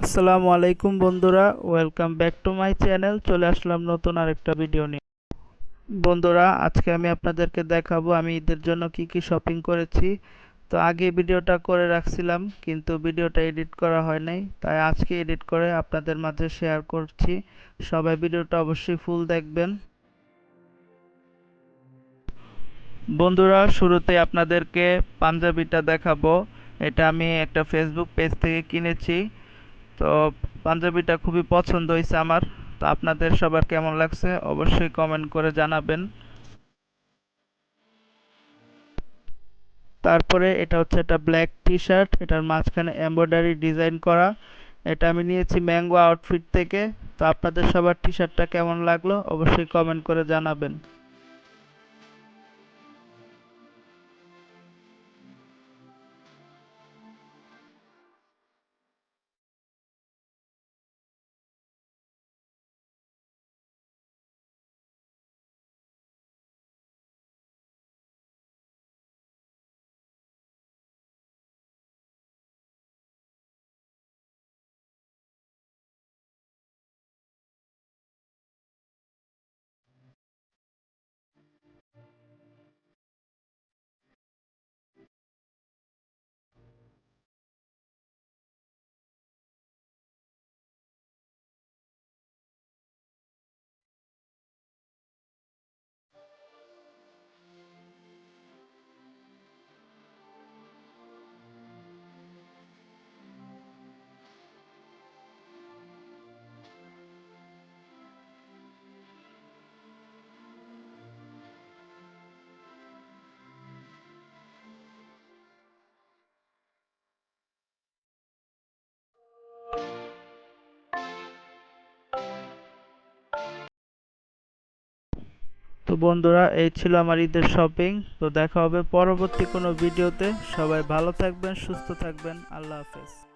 আসসালামু আলাইকুম বন্ধুরা, welcome back to my channel. চলে আসলাম নতুন আরেকটা ভিডিও নিয়ে। বন্ধুরা, আজকে আমি আপনাদেরকে দেখাবো আমি ঈদের জন্য কি কি শপিং করেছি। তো আগে ভিডিওটা করে রাখছিলাম কিন্তু ভিডিওটা এডিট করা হয় নাই, তাই আজকে এডিট করে আপনাদের মাঝে শেয়ার করছি। সবাই ভিডিওটা অবশ্যই ফুল দেখবেন। বন্ধুরা, শুরুতে আপনাদেরকে পাঞ্জাবিটা দেখাবো। এটা আমি একটা ফেসবুক পেজ থেকে কিনেছি। তো পাঞ্জাবিটা খুবই পছন্দ হয়েছে আমার। তো আপনাদের সবার কেমন লাগছে অবশ্যই কমেন্ট করে জানাবেন। তারপরে এটা হচ্ছে একটা ব্ল্যাক টি শার্ট, এটার মাঝখানে এমব্রয়ডারি ডিজাইন করা। এটা আমি নিয়েছি ম্যাঙ্গো আউটফিট থেকে। তো আপনাদের সবার টি শার্টটা কেমন লাগলো অবশ্যই কমেন্ট করে জানাবেন। তো বন্ধুরা, এই ছিল আমার ঈদের শপিং। তো দেখা হবে পরবর্তী কোনো ভিডিওতে। সবাই ভালো থাকবেন, সুস্থ থাকবেন। আল্লাহ হাফেজ।